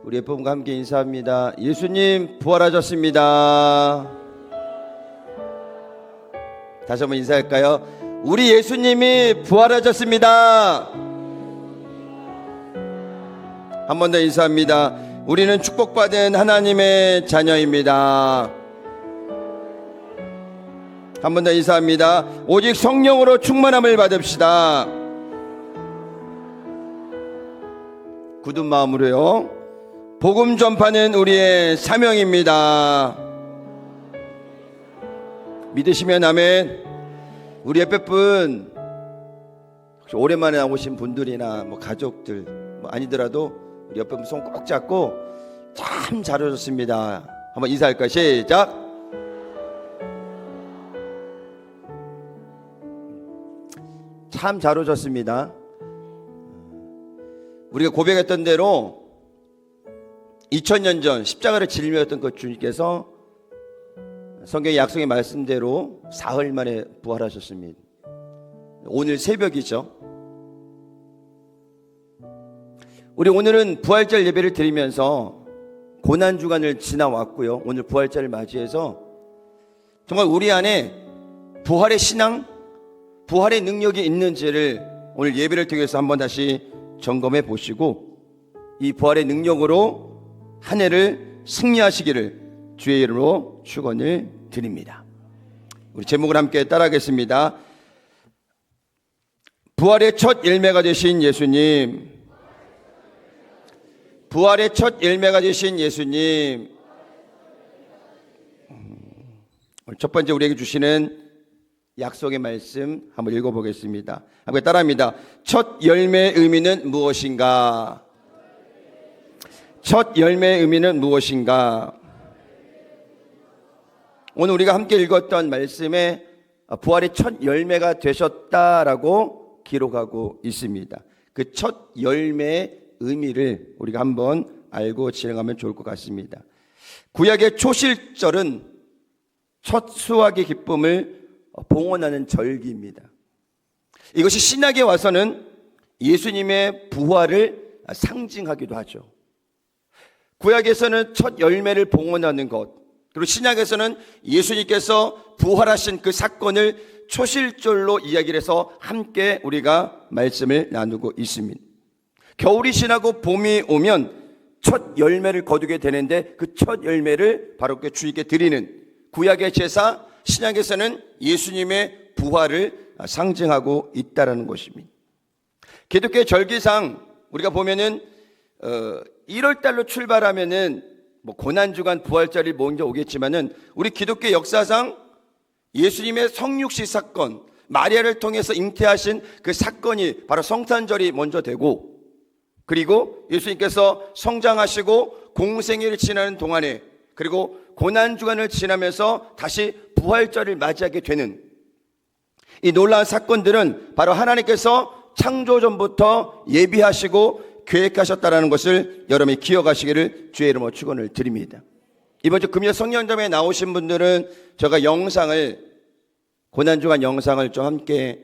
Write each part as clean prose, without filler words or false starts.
우리 예쁨과 함께 인사합니다. 예수님 부활하셨습니다. 다시 한번 인사할까요? 우리 예수님이 부활하셨습니다. 한 번 더 인사합니다. 우리는 축복받은 하나님의 자녀입니다. 한 번 더 인사합니다. 오직 성령으로 충만함을 받읍시다. 굳은 마음으로요. 복음 전파는 우리의 사명입니다. 믿으시면 아멘. 우리 예배분 혹시 오랜만에 나오신 분들이나 가족들 아니더라도 우리 예배분 손 꼭 잡고 참 잘 오셨습니다. 한번 인사할까요? 시작. 참 잘 오셨습니다. 우리가 고백했던 대로 2000년 전 십자가를 짊어졌던 그 주님께서 성경의 약속의 말씀대로 사흘 만에 부활하셨습니다. 오늘 새벽이죠. 우리 오늘은 부활절 예배를 드리면서 고난주간을 지나왔고요. 오늘 부활절을 맞이해서 정말 우리 안에 부활의 신앙, 부활의 능력이 있는지를 오늘 예배를 통해서 한번 다시 점검해 보시고 이 부활의 능력으로 한 해를 승리하시기를 주의 이름으로 축원을 드립니다. 우리 제목을 함께 따라하겠습니다. 부활의 첫 열매가 되신 예수님, 부활의 첫 열매가 되신 예수님. 오늘 첫 번째 우리에게 주시는 약속의 말씀 한번 읽어보겠습니다. 함께 따라합니다. 첫 열매의 의미는 무엇인가? 첫 열매의 의미는 무엇인가? 오늘 우리가 함께 읽었던 말씀에 부활의 첫 열매가 되셨다라고 기록하고 있습니다. 그 첫 열매의 의미를 우리가 한번 알고 진행하면 좋을 것 같습니다. 구약의 초실절은 첫 수확의 기쁨을 봉헌하는 절기입니다. 이것이 신약에 와서는 예수님의 부활을 상징하기도 하죠. 구약에서는 첫 열매를 봉헌하는 것, 그리고 신약에서는 예수님께서 부활하신 그 사건을 초실절로 이야기를 해서 함께 우리가 말씀을 나누고 있습니다. 겨울이 지나고 봄이 오면 첫 열매를 거두게 되는데 그 첫 열매를 바로 주님께 드리는 구약의 제사, 신약에서는 예수님의 부활을 상징하고 있다는 것입니다. 기독교의 절기상 우리가 보면은 1월 달로 출발하면은 고난주간 부활절이 먼저 오겠지만은 우리 기독교 역사상 예수님의 성육시 사건, 마리아를 통해서 잉태하신 그 사건이 바로 성탄절이 먼저 되고, 그리고 예수님께서 성장하시고 공생애를 지나는 동안에, 그리고 고난주간을 지나면서 다시 부활절을 맞이하게 되는 이 놀라운 사건들은 바로 하나님께서 창조전부터 예비하시고 계획하셨다는 것을 여러분이 기억하시기를 주의 이름으로 축원을 드립니다. 이번 주 금요 성령점에 나오신 분들은 제가 고난주간 영상을 좀 함께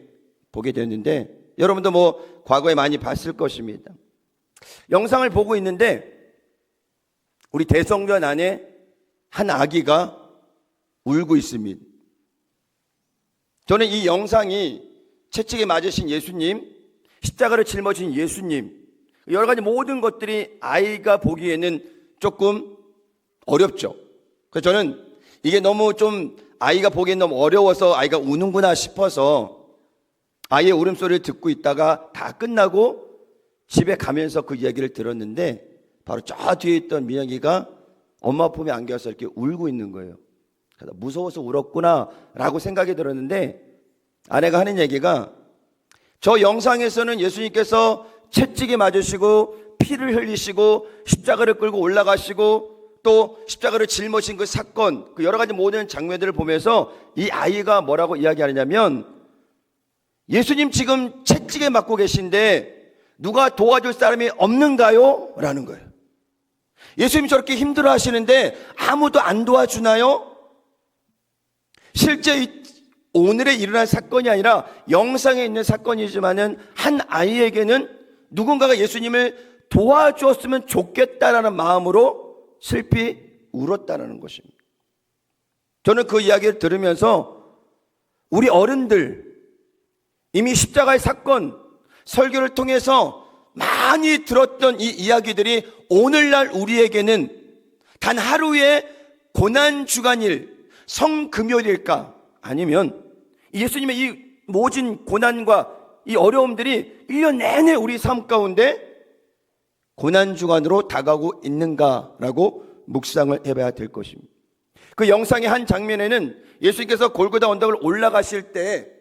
보게 됐는데, 여러분도 과거에 많이 봤을 것입니다. 영상을 보고 있는데 우리 대성전 안에 한 아기가 울고 있습니다. 저는 이 영상이 채찍에 맞으신 예수님, 십자가를 짊어진 예수님, 여러 가지 모든 것들이 아이가 보기에는 조금 어렵죠. 그래서 저는 이게 너무 좀 아이가 보기엔 너무 어려워서 아이가 우는구나 싶어서 아이의 울음소리를 듣고 있다가 다 끝나고 집에 가면서 그 이야기를 들었는데, 바로 저 뒤에 있던 민혁이가 엄마 품에 안겨서 이렇게 울고 있는 거예요. 그래서 무서워서 울었구나 라고 생각이 들었는데, 아내가 하는 얘기가 저 영상에서는 예수님께서 채찍에 맞으시고 피를 흘리시고 십자가를 끌고 올라가시고 또 십자가를 짊어진 그 사건, 그 여러 가지 모든 장면들을 보면서 이 아이가 뭐라고 이야기하느냐면, 예수님 지금 채찍에 맞고 계신데 누가 도와줄 사람이 없는가요? 라는 거예요. 예수님 저렇게 힘들어 하시는데 아무도 안 도와주나요? 실제 오늘에 일어난 사건이 아니라 영상에 있는 사건이지만은 한 아이에게는 누군가가 예수님을 도와주었으면 좋겠다라는 마음으로 슬피 울었다는 것입니다. 저는 그 이야기를 들으면서 우리 어른들 이미 십자가의 사건 설교를 통해서 많이 들었던 이 이야기들이 오늘날 우리에게는 단 하루의 고난주간일 성금요일일까? 아니면 예수님의 이 모진 고난과 이 어려움들이 1년 내내 우리 삶 가운데 고난주간으로 다가오고 있는가라고 묵상을 해봐야 될 것입니다. 그 영상의 한 장면에는 예수님께서 골고다 언덕을 올라가실 때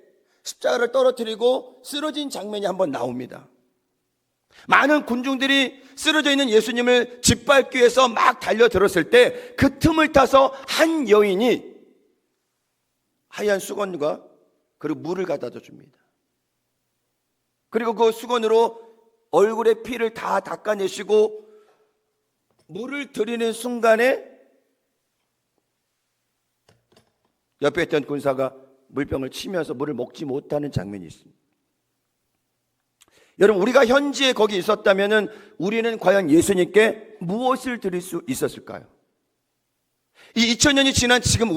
십자가를 떨어뜨리고 쓰러진 장면이 한번 나옵니다. 많은 군중들이 쓰러져 있는 예수님을 짓밟기 위해서 막 달려들었을 때 그 틈을 타서 한 여인이 하얀 수건과 그리고 물을 갖다 줍니다. 그리고 그 수건으로 얼굴에 피를 다 닦아내시고 물을 드리는 순간에 옆에 있던 군사가 물병을 치면서 물을 먹지 못하는 장면이 있습니다. 여러분, 우리가 현지에 거기 있었다면 우리는 과연 예수님께 무엇을 드릴 수 있었을까요? 이 2000년이 지난 지금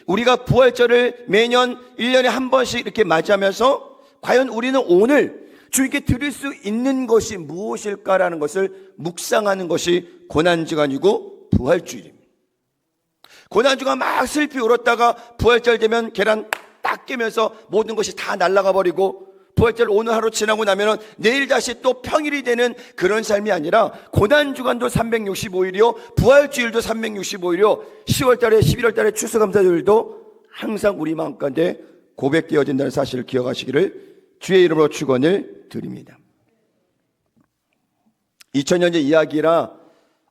우리가 부활절을 매년 1년에 한 번씩 이렇게 맞이하면서 과연 우리는 오늘 주님께 드릴 수 있는 것이 무엇일까라는 것을 묵상하는 것이 고난주간이고 부활주일입니다. 고난주간 막 슬피 울었다가 부활절 되면 계란 딱 깨면서 모든 것이 다 날아가 버리고 부활절 오늘 하루 지나고 나면 내일 다시 또 평일이 되는 그런 삶이 아니라 고난주간도 365일이요 부활주일도 365일이요 10월달에 11월달에 추수감사절도 항상 우리 마음 가운데 고백되어진다는 사실을 기억하시기를 주의 이름으로 축원을 드립니다. 2000년 전 이야기라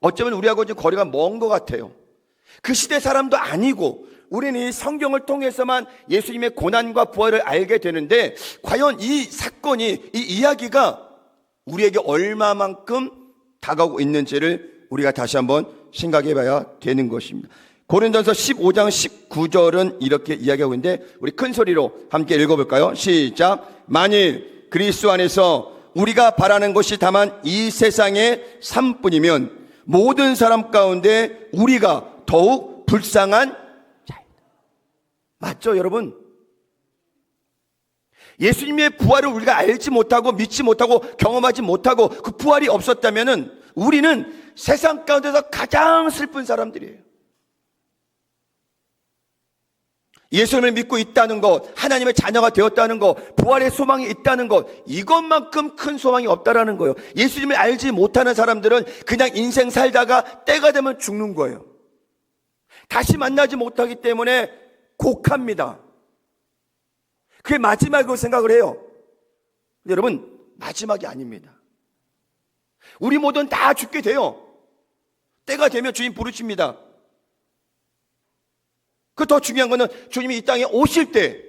어쩌면 우리하고 좀 거리가 먼 것 같아요. 그 시대 사람도 아니고 우리는 이 성경을 통해서만 예수님의 고난과 부활을 알게 되는데 과연 이 사건이, 이 이야기가 우리에게 얼마만큼 다가오고 있는지를 우리가 다시 한번 생각해 봐야 되는 것입니다. 고린도전서 15장 19절은 이렇게 이야기하고 있는데 우리 큰 소리로 함께 읽어볼까요? 시작. 만일 그리스도 안에서 우리가 바라는 것이 다만 이 세상의 삶뿐이면 모든 사람 가운데 우리가 더욱 불쌍한 맞죠, 여러분? 예수님의 부활을 우리가 알지 못하고 믿지 못하고 경험하지 못하고 그 부활이 없었다면 우리는 세상 가운데서 가장 슬픈 사람들이에요. 예수님을 믿고 있다는 것, 하나님의 자녀가 되었다는 것, 부활의 소망이 있다는 것, 이것만큼 큰 소망이 없다라는 거예요. 예수님을 알지 못하는 사람들은 그냥 인생 살다가 때가 되면 죽는 거예요. 다시 만나지 못하기 때문에 곡합니다. 그게 마지막으로 생각을 해요. 근데 여러분, 마지막이 아닙니다. 우리 모두는 다 죽게 돼요. 때가 되면 주님 부르십니다. 그 더 중요한 거는 주님이 이 땅에 오실 때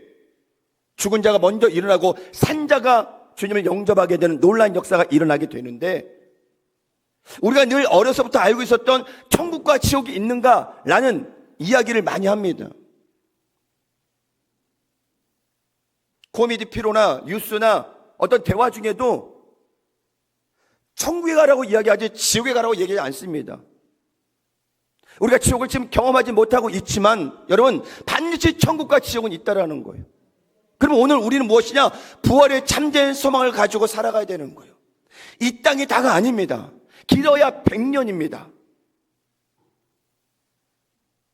죽은 자가 먼저 일어나고 산자가 주님을 영접하게 되는 놀라운 역사가 일어나게 되는데 우리가 늘 어려서부터 알고 있었던 천국과 지옥이 있는가라는 이야기를 많이 합니다. 코미디 피로나 뉴스나 어떤 대화 중에도 천국에 가라고 이야기하지 지옥에 가라고 얘기하지 않습니다. 우리가 지옥을 지금 경험하지 못하고 있지만 여러분 반드시 천국과 지옥은 있다라는 거예요. 그럼 오늘 우리는 무엇이냐? 부활의 참된 소망을 가지고 살아가야 되는 거예요. 이 땅이 다가 아닙니다. 길어야 100년입니다.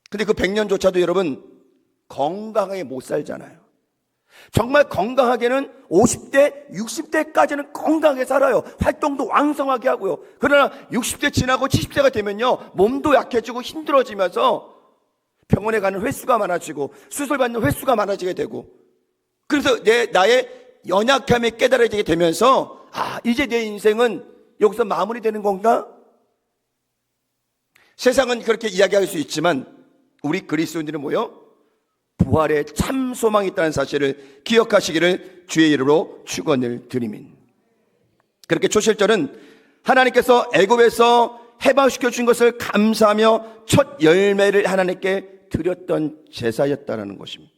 근데 그 100년조차도 여러분 건강하게 못 살잖아요. 정말 건강하게는 50대, 60대까지는 건강하게 살아요. 활동도 왕성하게 하고요. 그러나 60대 지나고 70대가 되면요 몸도 약해지고 힘들어지면서 병원에 가는 횟수가 많아지고 수술받는 횟수가 많아지게 되고 그래서 나의 연약함이 깨달아지게 되면서 이제 내 인생은 여기서 마무리되는 건가? 세상은 그렇게 이야기할 수 있지만 우리 그리스도인들은 뭐요? 부활의 참 소망이 있다는 사실을 기억하시기를 주의 이름으로 축원을 드리민. 그렇게 초실절은 하나님께서 애굽에서 해방시켜 준 것을 감사하며 첫 열매를 하나님께 드렸던 제사였다는 것입니다.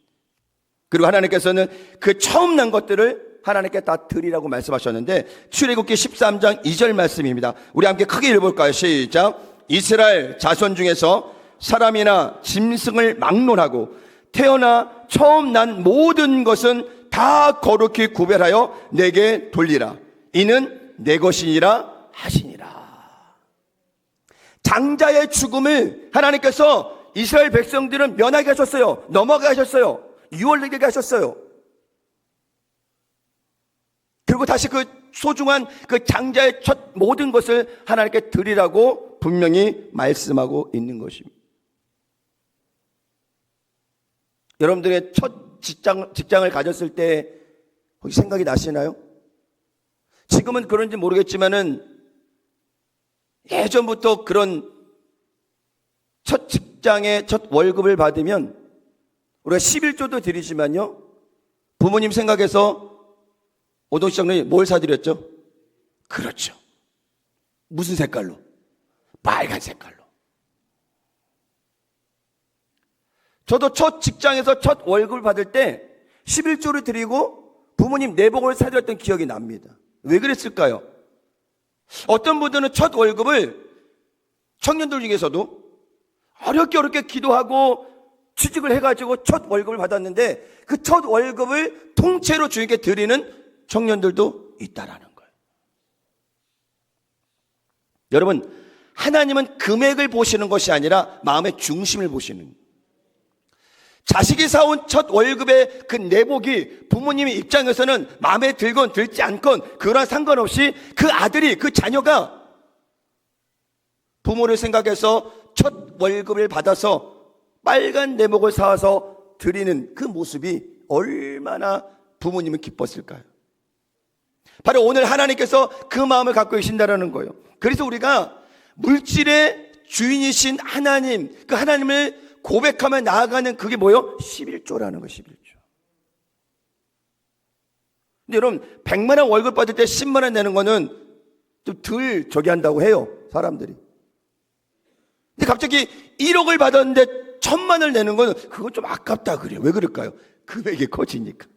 그리고 하나님께서는 그 처음 난 것들을 하나님께 다 드리라고 말씀하셨는데 출애굽기 13장 2절 말씀입니다. 우리 함께 크게 읽어볼까요? 시작. 이스라엘 자손 중에서 사람이나 짐승을 막론하고 태어나 처음 난 모든 것은 다 거룩히 구별하여 내게 돌리라. 이는 내 것이니라 하시니라. 장자의 죽음을 하나님께서 이스라엘 백성들은 면하게 하셨어요. 넘어가게 하셨어요. 유월되게 하셨어요. 그리고 다시 그 소중한 그 장자의 첫 모든 것을 하나님께 드리라고 분명히 말씀하고 있는 것입니다. 여러분들의 첫 직장을 가졌을 때 혹시 생각이 나시나요? 지금은 그런지 모르겠지만은 예전부터 그런 첫 직장의 첫 월급을 받으면 우리가 11조도 드리지만요, 부모님 생각에서 오동시장님 뭘 사드렸죠? 그렇죠. 무슨 색깔로? 빨간 색깔로. 저도 첫 직장에서 첫 월급을 받을 때 11조를 드리고 부모님 내복을 사드렸던 기억이 납니다. 왜 그랬을까요? 어떤 분들은 첫 월급을, 청년들 중에서도 어렵게 기도하고 취직을 해가지고 첫 월급을 받았는데 그 첫 월급을 통째로 주님께 드리는 청년들도 있다라는 거예요. 여러분, 하나님은 금액을 보시는 것이 아니라 마음의 중심을 보시는 거예요. 자식이 사온 첫 월급의 그 내복이 부모님의 입장에서는 마음에 들건 들지 않건 그런 상관없이 그 아들이, 그 자녀가 부모를 생각해서 첫 월급을 받아서 빨간 내복을 사와서 드리는 그 모습이 얼마나 부모님은 기뻤을까요? 바로 오늘 하나님께서 그 마음을 갖고 계신다는 거예요. 그래서 우리가 물질의 주인이신 하나님, 그 하나님을 고백하며 나아가는 그게 뭐예요? 11조라는 거예요. 11조. 근데 여러분, 100만 원 월급 받을 때 10만 원 내는 거는 좀 덜 저기 한다고 해요, 사람들이. 근데 갑자기 1억을 받았는데 1000만 원을 내는 거는 그건 좀 아깝다 그래요. 왜 그럴까요? 금액이 커지니까.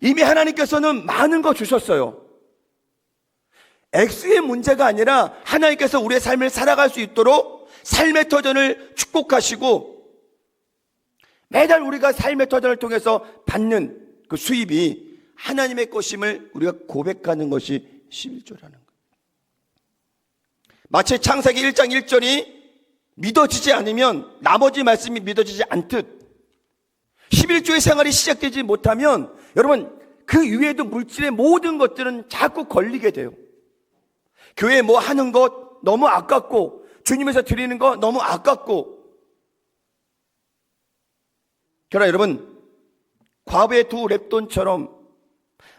이미 하나님께서는 많은 거 주셨어요. 액수의 문제가 아니라 하나님께서 우리의 삶을 살아갈 수 있도록 삶의 터전을 축복하시고 매달 우리가 삶의 터전을 통해서 받는 그 수입이 하나님의 것임을 우리가 고백하는 것이 11조라는 거예요. 마치 창세기 1장 1절이 믿어지지 않으면 나머지 말씀이 믿어지지 않듯 11조의 생활이 시작되지 못하면 여러분, 그 위에도 물질의 모든 것들은 자꾸 걸리게 돼요. 교회 뭐 하는 것 너무 아깝고 주님에서 드리는 거 너무 아깝고. 그러나 여러분, 과부의 두 랩돈처럼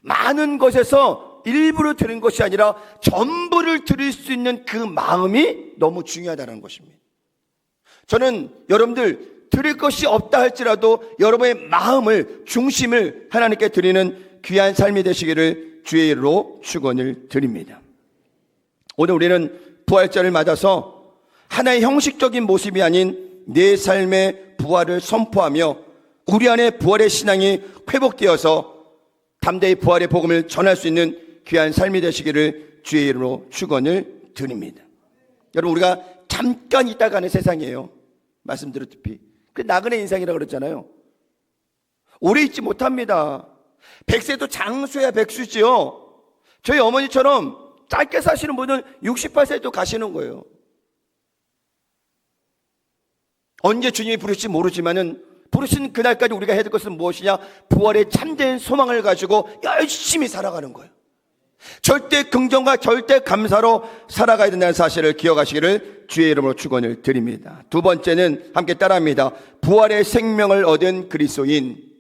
많은 것에서 일부를 드린 것이 아니라 전부를 드릴 수 있는 그 마음이 너무 중요하다는 것입니다. 저는 여러분들 드릴 것이 없다 할지라도 여러분의 마음을, 중심을 하나님께 드리는 귀한 삶이 되시기를 주의 이름으로 축원을 드립니다. 오늘 우리는 부활절을 맞아서 하나의 형식적인 모습이 아닌 내 삶의 부활을 선포하며 우리 안에 부활의 신앙이 회복되어서 담대히 부활의 복음을 전할 수 있는 귀한 삶이 되시기를 주의 이름으로 축원을 드립니다. 여러분, 우리가 잠깐 있다 가는 세상이에요. 말씀드렸듯이 그 나그네 인생이라고 그랬잖아요. 오래 있지 못합니다. 100세도 장수야 백수지요. 저희 어머니처럼 짧게 사시는 분은 68세도 가시는 거예요. 언제 주님이 부르실지 모르지만은 부르신 그날까지 우리가 해야 될 것은 무엇이냐? 부활의 참된 소망을 가지고 열심히 살아가는 거예요. 절대 긍정과 절대 감사로 살아가야 된다는 사실을 기억하시기를 주의 이름으로 축원을 드립니다. 두 번째는 함께 따라합니다. 부활의 생명을 얻은 그리스도인.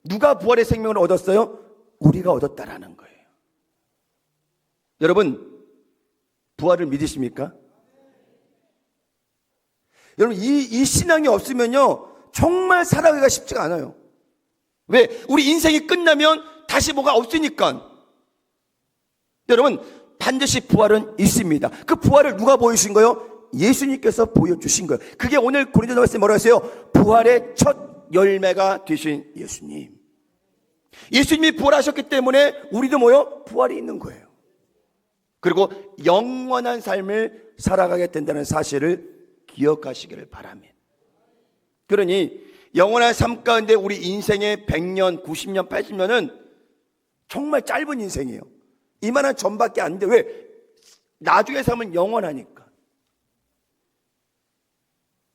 누가 부활의 생명을 얻었어요? 우리가 얻었다라는 거예요. 여러분, 부활을 믿으십니까? 여러분, 이 신앙이 없으면요 정말 살아가기가 쉽지가 않아요. 왜? 우리 인생이 끝나면 다시 뭐가 없으니까. 여러분, 반드시 부활은 있습니다. 그 부활을 누가 보여주신 거예요? 예수님께서 보여주신 거예요. 그게 오늘 고린도서 말씀에 뭐라고 했어요? 부활의 첫 첫 열매가 되신 예수님. 예수님이 부활하셨기 때문에 우리도 뭐요? 부활이 있는 거예요. 그리고 영원한 삶을 살아가게 된다는 사실을 기억하시기를 바랍니다. 그러니 영원한 삶 가운데 우리 인생의 100년, 90년, 80년은 정말 짧은 인생이에요. 이만한 전밖에 안 돼. 왜? 나중에 삶은 영원하니까.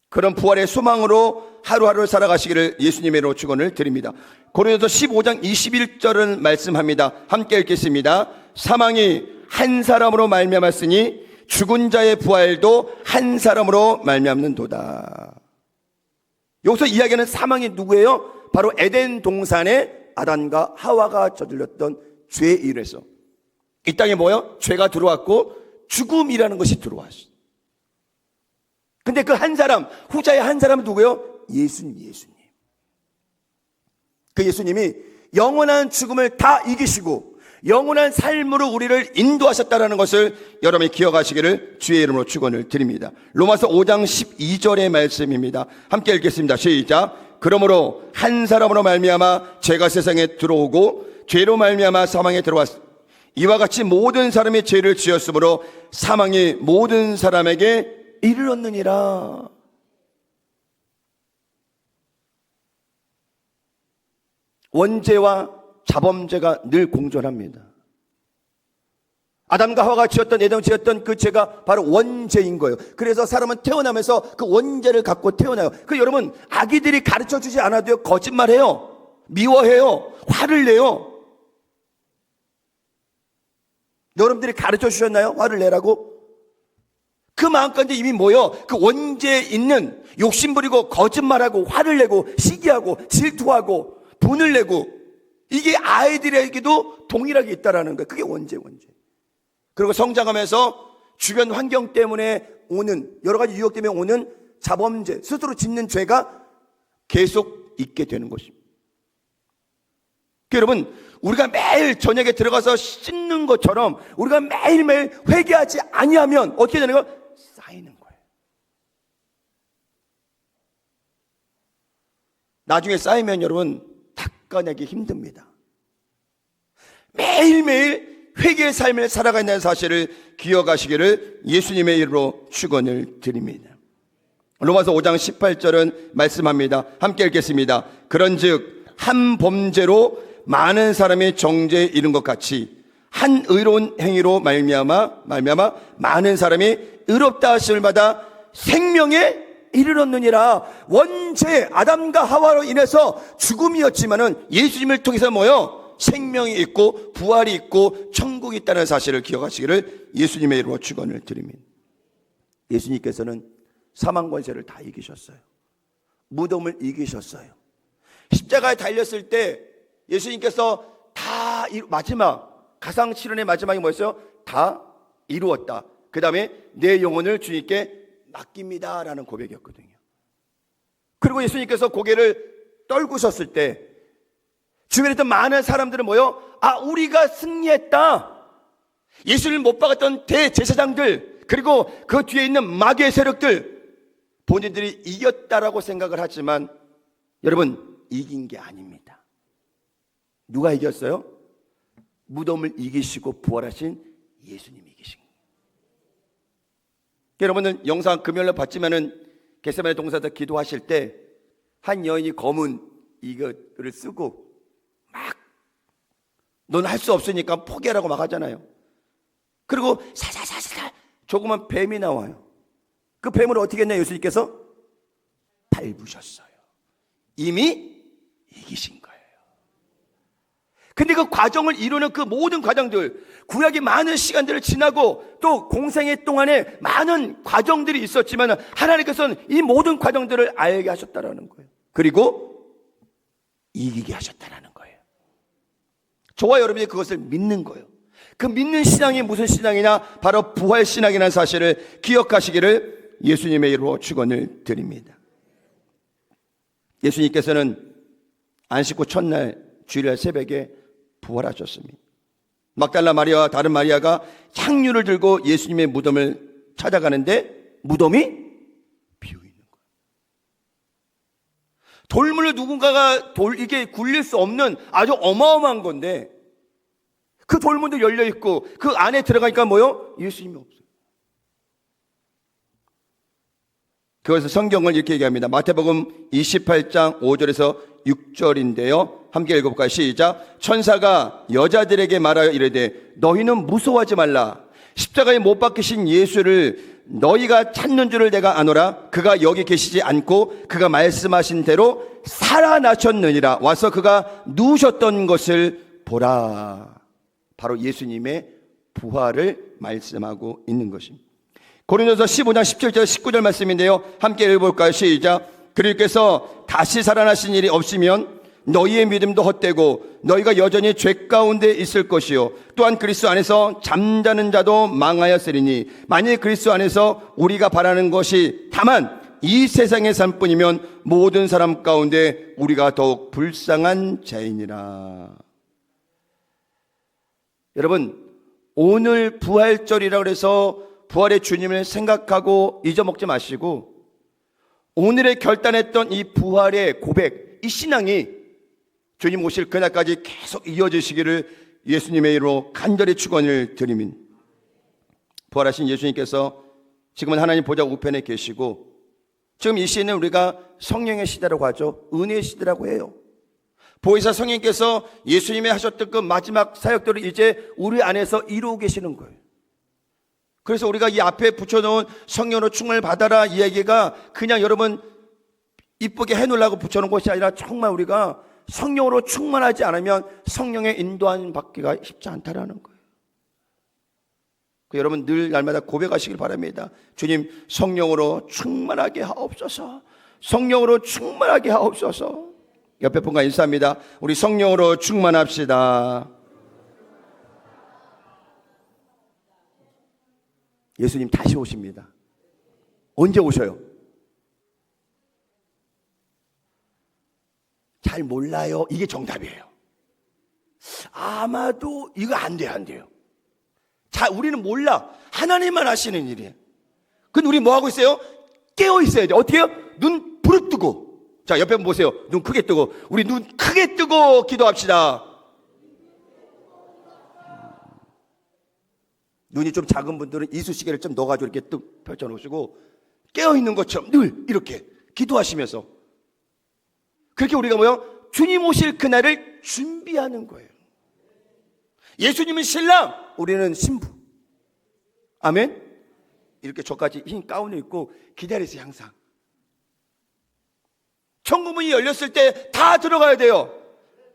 그런 부활의 소망으로 하루하루를 살아가시기를 예수님의 이름으로 축원을 드립니다. 고린도서 15장 21절은 말씀합니다. 함께 읽겠습니다. 사망이 한 사람으로 말미암았으니 죽은 자의 부활도 한 사람으로 말미암는도다. 여기서 이야기하는 사망이 누구예요? 바로 에덴 동산에 아담과 하와가 저질렀던 죄에 의해서 이 땅에 뭐예요? 죄가 들어왔고 죽음이라는 것이 들어왔어요. 근데 그 한 사람, 후자의 한 사람은 누구예요? 예수님. 그 예수님이 영원한 죽음을 다 이기시고 영원한 삶으로 우리를 인도하셨다는 것을 여러분이 기억하시기를 주의 이름으로 축원을 드립니다. 로마서 5장 12절의 말씀입니다. 함께 읽겠습니다. 시작. 그러므로 한 사람으로 말미암아 죄가 세상에 들어오고 죄로 말미암아 사망에 들어왔습니다. 이와 같이 모든 사람이 죄를 지었으므로 사망이 모든 사람에게 이르렀느니라. 원죄와 자범죄가 늘 공존합니다. 아담과 하와가 지었던, 에덴 지었던 그 죄가 바로 원죄인 거예요. 그래서 사람은 태어나면서 그 원죄를 갖고 태어나요. 그 여러분, 아기들이 가르쳐 주지 않아도요, 거짓말해요, 미워해요, 화를 내요. 여러분들이 가르쳐 주셨나요? 화를 내라고? 그 마음가운데 이미 뭐요? 그 원죄에 있는 욕심 부리고 거짓말하고 화를 내고 시기하고 질투하고 분을 내고, 이게 아이들에게도 동일하게 있다라는 거예요. 그게 원죄. 그리고 성장하면서 주변 환경 때문에 오는, 여러 가지 유혹 때문에 오는 자범죄, 스스로 짓는 죄가 계속 있게 되는 것입니다. 여러분, 우리가 매일 저녁에 들어가서 씻는 것처럼 우리가 매일매일 회개하지 아니하면 어떻게 되는 거예요? 쌓이는 거예요. 나중에 쌓이면 여러분 닦아내기 힘듭니다. 매일매일 회개의 삶을 살아가는 사실을 기억하시기를 예수님의 이름으로 축원을 드립니다. 로마서 5장 18절은 말씀합니다. 함께 읽겠습니다. 그런즉 한 범죄로 많은 사람이 정죄에 이른 것 같이 한 의로운 행위로 말미암아 많은 사람이 의롭다 하심을 받아 생명에 이르렀느니라. 원죄 아담과 하와로 인해서 죽음이었지만은 예수님을 통해서 뭐요? 생명이 있고 부활이 있고 천국이 있다는 사실을 기억하시기를 예수님의 이름으로 축원을 드립니다. 예수님께서는 사망 권세를 다 이기셨어요. 무덤을 이기셨어요. 십자가에 달렸을 때 예수님께서 다 마지막 가상 실현의 마지막이 뭐였어요? 다 이루었다. 그 다음에 내 영혼을 주님께 맡깁니다 라는 고백이었거든요. 그리고 예수님께서 고개를 떨구셨을 때 주변에 있던 많은 사람들은 뭐요? 우리가 승리했다. 예수를 못 박았던 대제사장들, 그리고 그 뒤에 있는 마귀의 세력들, 본인들이 이겼다라고 생각을 하지만 여러분, 이긴 게 아닙니다. 누가 이겼어요? 무덤을 이기시고 부활하신 예수님이 이기신 거예요. 여러분은 영상 금요일날 봤지만은 겟세마네 동산에서 기도하실 때 한 여인이 검은 이거를 쓰고 막 넌 할 수 없으니까 포기하라고 막 하잖아요. 그리고 살살살살 조그만 뱀이 나와요. 그 뱀을 어떻게 했냐? 예수님께서 밟으셨어요. 이미 이기신 거예요. 근데 그 과정을 이루는 그 모든 과정들, 구약의 많은 시간들을 지나고 또 공생애 동안에 많은 과정들이 있었지만 하나님께서는 이 모든 과정들을 알게 하셨다라는 거예요. 그리고 이기게 하셨다라는 거예요. 저와 여러분이 그것을 믿는 거예요. 그 믿는 신앙이 무슨 신앙이냐? 바로 부활신앙이라는 사실을 기억하시기를 예수님의 이름으로 축원을 드립니다. 예수님께서는 안식 후 첫날 주일날 새벽에 부활하셨습니다. 막달라 마리아와 다른 마리아가 향유를 들고 예수님의 무덤을 찾아가는데 무덤이 비어 있는 거예요. 돌문을 누군가가 이게 굴릴 수 없는 아주 어마어마한 건데 그 돌문도 열려 있고 그 안에 들어가니까 뭐요? 예수님이 없어요. 그래서 성경을 이렇게 얘기합니다. 마태복음 28장 5절에서 6절인데요. 함께 읽어볼까요? 시작. 천사가 여자들에게 말하여 이르되 너희는 무서워하지 말라. 십자가에 못 박히신 예수를 너희가 찾는 줄을 내가 아노라. 그가 여기 계시지 않고 그가 말씀하신 대로 살아나셨느니라. 와서 그가 누우셨던 것을 보라. 바로 예수님의 부활을 말씀하고 있는 것입니다. 고린도서 15장 17절 19절 말씀인데요. 함께 읽어볼까요? 시작. 그리스도께서 다시 살아나신 일이 없으면 너희의 믿음도 헛되고 너희가 여전히 죄 가운데 있을 것이요 또한 그리스도 안에서 잠자는 자도 망하였으리니 만일 그리스도 안에서 우리가 바라는 것이 다만 이 세상의 삶뿐이면 모든 사람 가운데 우리가 더욱 불쌍한 자이니라. 여러분, 오늘 부활절이라고 해서 부활의 주님을 생각하고 잊어먹지 마시고 오늘의 결단했던 이 부활의 고백, 이 신앙이 주님 오실 그날까지 계속 이어지시기를 예수님의 이름으로 간절히 축원을 드리민. 부활하신 예수님께서 지금은 하나님 보좌 우편에 계시고 지금 이 시는 우리가 성령의 시대라고 하죠. 은혜의 시대라고 해요. 보혜사 성령님께서 예수님이 하셨던 그 마지막 사역들을 이제 우리 안에서 이루고 계시는 거예요. 그래서 우리가 이 앞에 붙여놓은 성령으로 충만을 받아라 이야기가 그냥 여러분 이쁘게 해놓으려고 붙여놓은 것이 아니라 정말 우리가 성령으로 충만하지 않으면 성령의 인도함 받기가 쉽지 않다라는 거예요. 여러분 늘 날마다 고백하시길 바랍니다. 주님, 성령으로 충만하게 하옵소서. 성령으로 충만하게 하옵소서. 옆에 분과 인사합니다. 우리 성령으로 충만합시다. 예수님 다시 오십니다. 언제 오셔요? 잘 몰라요. 이게 정답이에요. 아마도 이거 안 돼요. 자, 우리는 몰라. 하나님만 하시는 일이에요. 근데 우리 뭐 하고 있어요? 깨어 있어야 돼. 어떻게 해요? 눈 부릅뜨고. 자, 옆에 보세요. 눈 크게 뜨고. 우리 눈 크게 뜨고 기도합시다. 눈이 좀 작은 분들은 이쑤시개를 좀 넣어가지고 이렇게 뚝 펼쳐놓으시고 깨어 있는 것처럼 늘 이렇게 기도하시면서 그렇게 우리가 뭐요? 주님 오실 그날을 준비하는 거예요. 예수님은 신랑, 우리는 신부. 아멘? 이렇게 저까지 흰 가운을 입고 기다리세요, 항상. 천국문이 열렸을 때 다 들어가야 돼요.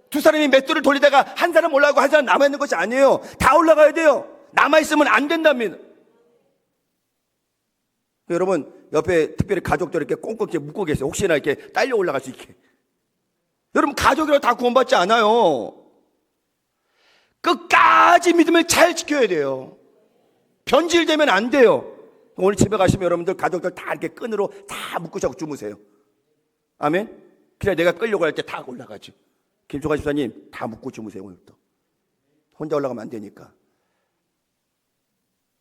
두 사람이 맷돌을 돌리다가 한 사람 올라가고 한 사람 남아있는 것이 아니에요. 다 올라가야 돼요. 남아있으면 안 된답니다. 여러분, 옆에 특별히 가족들 이렇게 꽁꽁 묶고 계세요. 혹시나 이렇게 딸려 올라갈 수 있게. 여러분, 가족이라고 다 구원받지 않아요. 끝까지 믿음을 잘 지켜야 돼요. 변질되면 안 돼요. 오늘 집에 가시면 여러분들 가족들 다 이렇게 끈으로 다 묶으시고 주무세요. 아멘? 그래 내가 끌려고 할 때 다 올라가죠. 김종환 집사님 다 묶고 주무세요. 오늘부터. 혼자 올라가면 안 되니까.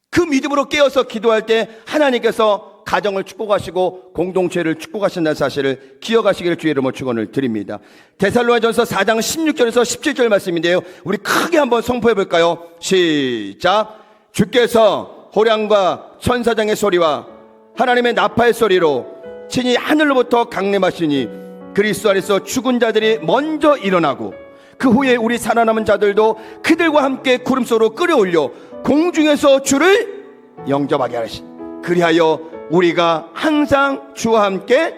그 믿음으로 깨어서 기도할 때 하나님께서 가정을 축복하시고 공동체를 축복하신다는 사실을 기억하시기를 주의 이름으로 축원을 드립니다. 데살로니가전서 4장 16절에서 17절 말씀인데요. 우리 크게 한번 선포해 볼까요? 시작. 주께서 호량과 천사장의 소리와 하나님의 나팔 소리로 친히 하늘로부터 강림하시니 그리스도 안에서 죽은 자들이 먼저 일어나고 그 후에 우리 살아남은 자들도 그들과 함께 구름 속으로 끌어올려 공중에서 주를 영접하게 하시니 그리하여 우리가 항상 주와 함께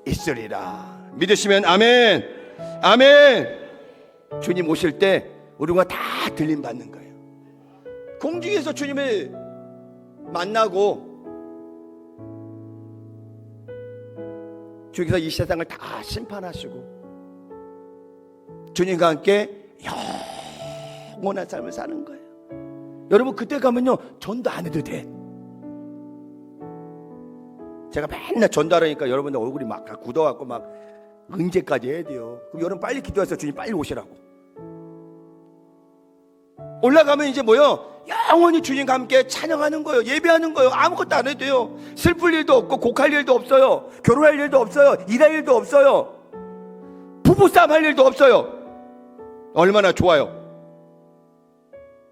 있으리라. 믿으시면 아멘. 아멘. 주님 오실 때 우리가 다 들림 받는 거예요. 공중에서 주님을 만나고 주께서 이 세상을 다 심판하시고 주님과 함께 영원한 삶을 사는 거예요. 여러분 그때 가면요 전도 안 해도 돼. 제가 맨날 전도하라니까 여러분들 얼굴이 막 굳어갖고 막 언제까지 해야 돼요. 그럼 여러분 빨리 기도하세요. 주님 빨리 오시라고. 올라가면 이제 뭐요? 영원히 주님과 함께 찬양하는 거예요. 예배하는 거예요. 아무것도 안 해도 돼요. 슬플 일도 없고 곡할 일도 없어요. 결혼할 일도 없어요. 일할 일도 없어요. 부부싸움 할 일도 없어요. 얼마나 좋아요.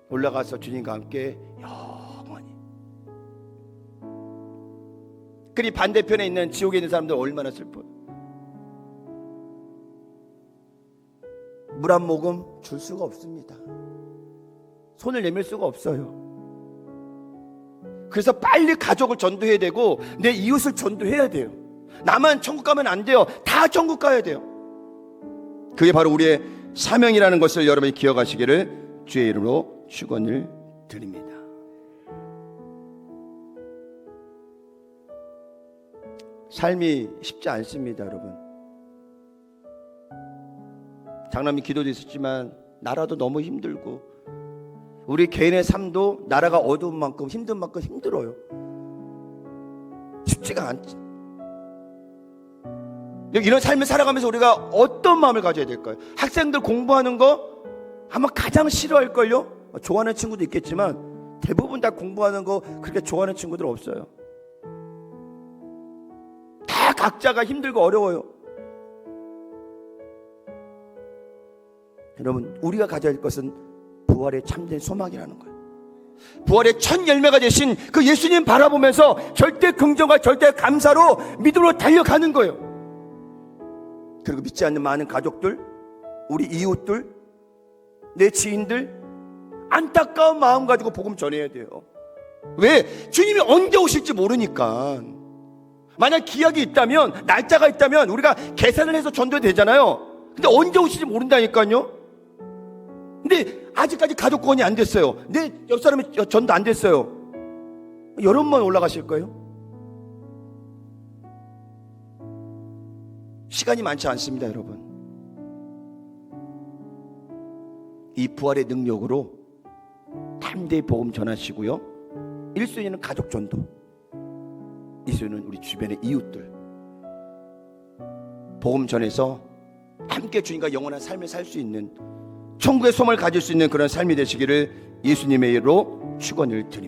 올라가서 주님과 함께 영원히. 그리 반대편에 있는 지옥에 있는 사람들 얼마나 슬퍼요. 물 한 모금 줄 수가 없습니다. 손을 내밀 수가 없어요. 그래서 빨리 가족을 전도해야 되고 내 이웃을 전도해야 돼요. 나만 천국 가면 안 돼요. 다 천국 가야 돼요. 그게 바로 우리의 사명이라는 것을 여러분이 기억하시기를 주의 이름으로 축원을 드립니다. 삶이 쉽지 않습니다, 여러분. 장남이 기도도 있었지만 나라도 너무 힘들고 우리 개인의 삶도 나라가 어두운 만큼 힘든 만큼 힘들어요. 쉽지가 않지. 이런 삶을 살아가면서 우리가 어떤 마음을 가져야 될까요? 학생들 공부하는 거 아마 가장 싫어할걸요? 좋아하는 친구도 있겠지만 대부분 다 공부하는 거 그렇게 좋아하는 친구들 없어요. 다 각자가 힘들고 어려워요. 여러분, 우리가 가져야 할 것은 부활의 참된 소망이라는 거예요. 부활의 첫 열매가 되신 그 예수님 바라보면서 절대 긍정과 절대 감사로 믿음으로 달려가는 거예요. 그리고 믿지 않는 많은 가족들, 우리 이웃들, 내 지인들 안타까운 마음 가지고 복음 전해야 돼요. 왜? 주님이 언제 오실지 모르니까. 만약 기약이 있다면, 날짜가 있다면 우리가 계산을 해서 전도되잖아요. 근데 언제 오실지 모른다니까요. 근데 아직까지 가족 구원이 안 됐어요. 내 옆 사람이 전도 안 됐어요. 여러분만 올라가실 거예요? 시간이 많지 않습니다, 여러분. 이 부활의 능력으로 담대히 복음 전하시고요. 1순위는 가족 전도, 2순위는 우리 주변의 이웃들 복음 전해서 함께 주님과 영원한 삶을 살 수 있는, 천국의 소망을 가질 수 있는 그런 삶이 되시기를 예수님의 이름으로 축원을 드립니다.